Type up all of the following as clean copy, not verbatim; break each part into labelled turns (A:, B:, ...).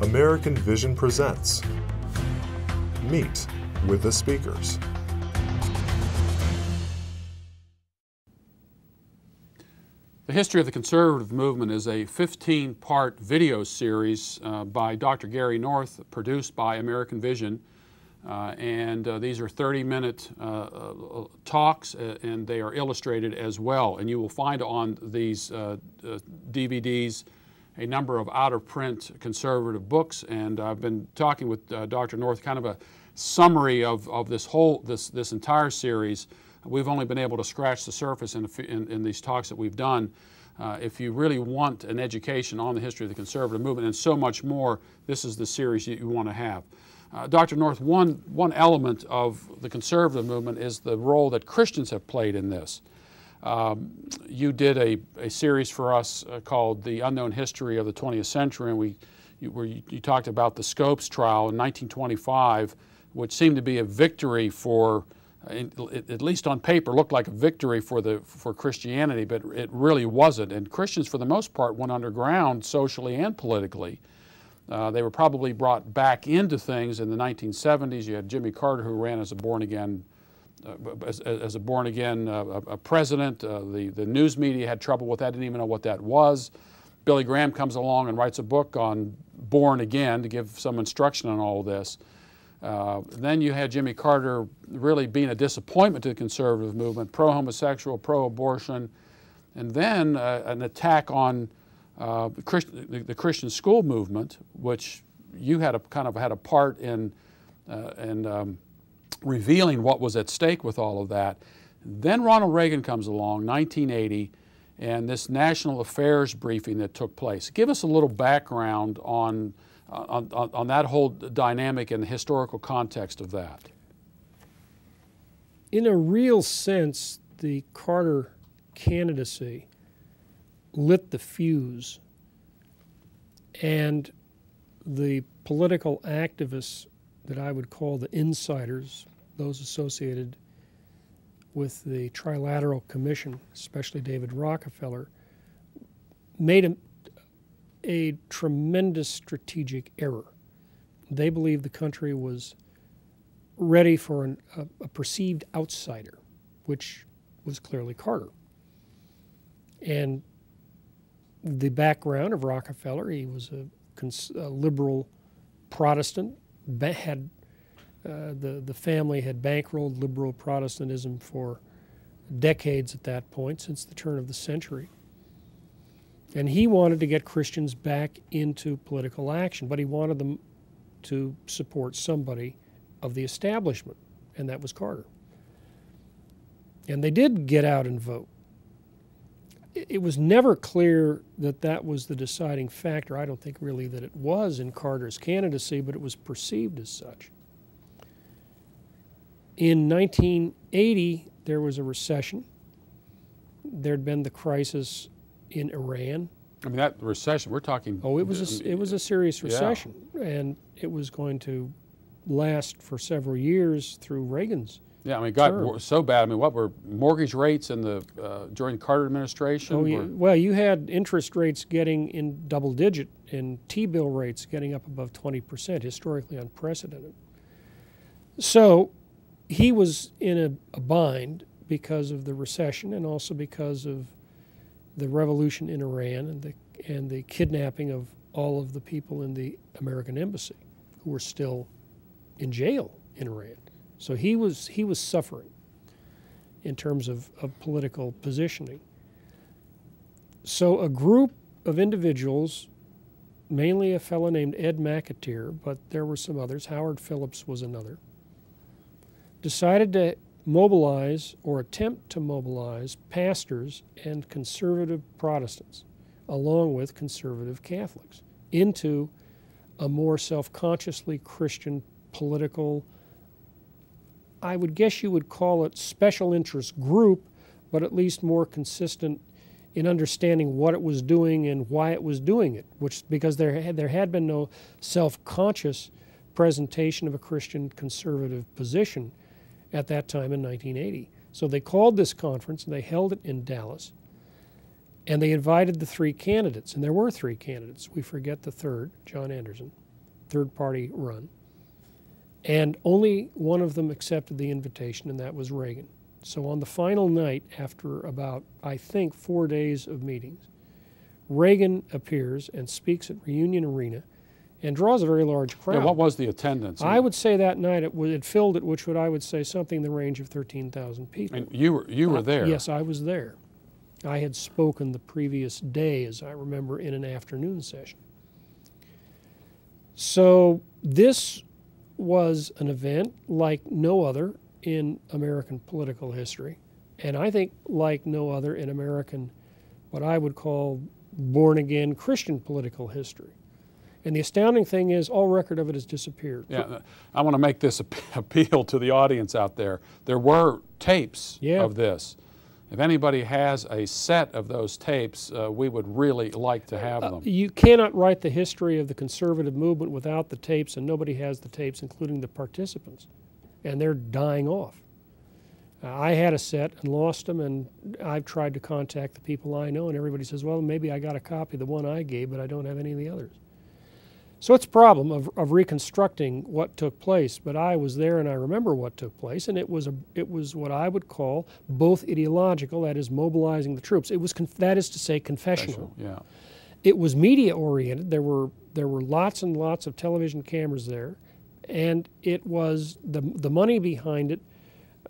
A: American Vision presents Meet with the Speakers.
B: The History of the Conservative Movement is a 15-part video series by Dr. Gary North, produced by American Vision. These are 30-minute talks, and they are illustrated as well. And you will find on these DVDs a number of out-of-print conservative books. And I've been talking with Dr. North, kind of a summary of this entire series. We've only been able to scratch the surface in these talks that we've done. If you really want an education on the history of the conservative movement and so much more, this is the series you want to have. Dr. North, one element of the conservative movement is the role that Christians have played in this. You did a series for us called The Unknown History of the 20th Century, and you talked about the Scopes trial in 1925, which seemed to be a victory for, at least on paper, looked like a victory for Christianity, but it really wasn't. And Christians, for the most part, went underground socially and politically. They were probably brought back into things in the 1970s. You had Jimmy Carter, who ran as a born-again president. The news media had trouble with that, didn't even know what that was. Billy Graham comes along and writes a book on born again to give some instruction on all of this. Then you had Jimmy Carter really being a disappointment to the conservative movement, pro-homosexual, pro-abortion, and then an attack on the Christian school movement, which you had a part in revealing what was at stake with all of that. Then Ronald Reagan comes along, 1980, and this national affairs briefing that took place. Give us a little background on that whole dynamic and the historical context of that.
C: In a real sense, the Carter candidacy lit the fuse, and the political activists that I would call the insiders, those associated with the Trilateral Commission, especially David Rockefeller, made a tremendous strategic error. They believed the country was ready for a perceived outsider, which was clearly Carter. And the background of Rockefeller, he was a liberal Protestant, the family had bankrolled liberal Protestantism for decades at that point, since the turn of the century. And he wanted to get Christians back into political action, but he wanted them to support somebody of the establishment, and that was Carter. And they did get out and vote. It was never clear that that was the deciding factor. I don't think really that it was in Carter's candidacy, but it was perceived as such. In 1980, there was a recession. There'd been the crisis in Iran.
B: I mean, that recession, we're talking...
C: Oh, it was a serious recession, yeah. And it was going to last for several years through Reagan's
B: Yeah, I mean, it got so bad. I mean, what were mortgage rates in during Carter administration?
C: Oh, yeah. Well, you had interest rates getting in double digit and T-bill rates getting up above 20%, historically unprecedented. So he was in a bind because of the recession and also because of the revolution in Iran and the kidnapping of all of the people in the American embassy who were still in jail in Iran. So he was suffering in terms of political positioning. So a group of individuals, mainly a fellow named Ed McAteer, but there were some others, Howard Phillips was another, decided to mobilize or attempt to mobilize pastors and conservative Protestants, along with conservative Catholics, into a more self-consciously Christian political, I would guess you would call it special interest group, but at least more consistent in understanding what it was doing and why it was doing it, because there had been no self-conscious presentation of a Christian conservative position at that time in 1980. So they called this conference, and they held it in Dallas, and they invited the three candidates, and there were three candidates. We forget the third, John Anderson. third-party run. And only one of them accepted the invitation, and that was Reagan. So on the final night, after about, I think, 4 days of meetings, Reagan appears and speaks at Reunion Arena and draws a very large crowd.
B: Yeah, what was the attendance?
C: I would say that night it filled it, which I would say something in the range of 13,000 people.
B: And you were there?
C: Yes, I was there. I had spoken the previous day, as I remember, in an afternoon session. So this was an event like no other in American political history, and I think like no other in American, what I would call born-again Christian political history. And the astounding thing is all record of it has disappeared.
B: Yeah, I want to make this appeal to the audience out there. There were tapes of this. If anybody has a set of those tapes, we would really like to have them.
C: You cannot write the history of the conservative movement without the tapes, and nobody has the tapes, including the participants. And they're dying off. I had a set and lost them, and I've tried to contact the people I know, and everybody says, well, maybe I got a copy of the one I gave, but I don't have any of the others. So it's a problem of reconstructing what took place, but I was there and I remember what took place, and it was what I would call both ideological, that is mobilizing the troops. It was, that is to say, confessional.
B: Yeah.
C: It was media-oriented. There were lots and lots of television cameras there, and it was, the money behind it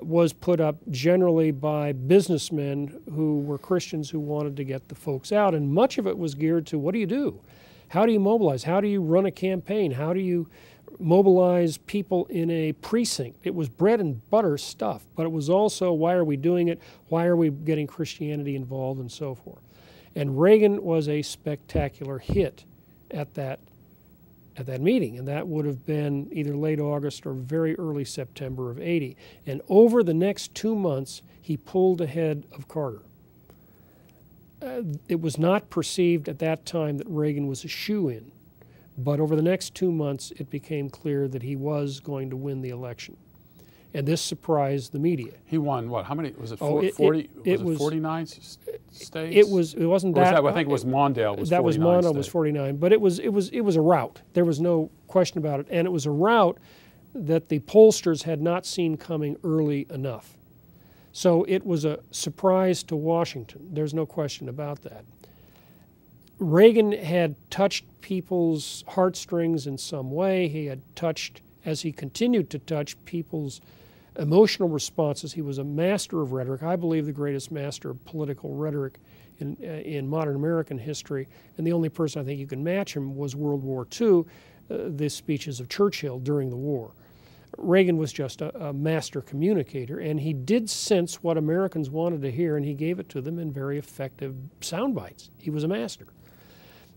C: was put up generally by businessmen who were Christians who wanted to get the folks out, and much of it was geared to, what do you do? How do you mobilize? How do you run a campaign? How do you mobilize people in a precinct? It was bread and butter stuff, but it was also, why are we doing it? Why are we getting Christianity involved, and so forth? And Reagan was a spectacular hit at that meeting, and that would have been either late August or very early September of '80. And over the next 2 months, he pulled ahead of Carter. It was not perceived at that time that Reagan was a shoo-in, but over the next 2 months it became clear that he was going to win the election. And this surprised the media.
B: He won what? How many? Was it
C: 40?
B: 40? Was it 49 states?
C: It wasn't that.
B: I think it was Mondale was 49
C: that was Mondale
B: states.
C: was 49, but it was a rout. There was no question about it, and it was a rout that the pollsters had not seen coming early enough. So it was a surprise to Washington. There's no question about that. Reagan had touched people's heartstrings in some way. He had touched, as he continued to touch, people's emotional responses. He was a master of rhetoric. I believe the greatest master of political rhetoric in modern American history. And the only person I think you can match him was World War II, the speeches of Churchill during the war. Reagan was just a master communicator, and he did sense what Americans wanted to hear, and he gave it to them in very effective sound bites. He was a master.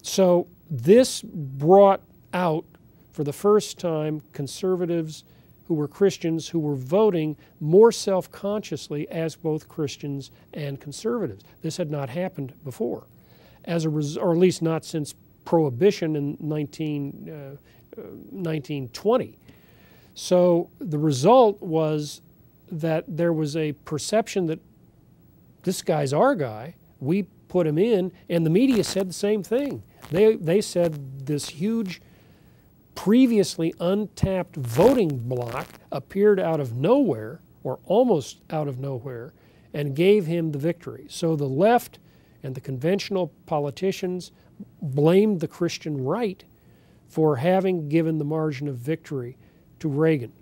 C: So this brought out, for the first time, conservatives who were Christians who were voting more self-consciously as both Christians and conservatives. This had not happened before, or at least not since Prohibition in 1920. So the result was that there was a perception that this guy's our guy, we put him in, and the media said the same thing. They said this huge, previously untapped voting bloc appeared out of nowhere, or almost out of nowhere, and gave him the victory. So the left and the conventional politicians blamed the Christian right for having given the margin of victory to Reagan.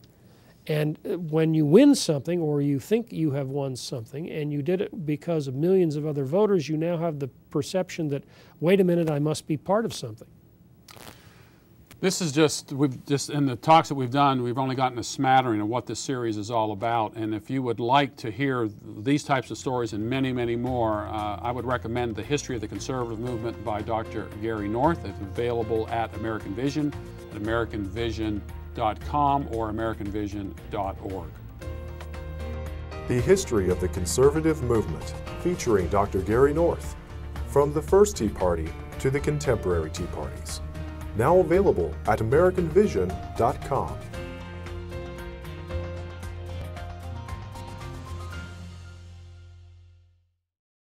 C: And when you win something, or you think you have won something, and you did it because of millions of other voters, you now have the perception that, wait a minute, I must be part of something.
B: This is we've just, in the talks that we've done, we've only gotten a smattering of what this series is all about. And if you would like to hear these types of stories and many, many more, I would recommend The History of the Conservative Movement by Dr. Gary North. It's available at American Vision, at AmericanVision.com or AmericanVision.org.
A: The History of the Conservative Movement, featuring Dr. Gary North, from the first Tea Party to the contemporary Tea Parties. Now available at AmericanVision.com.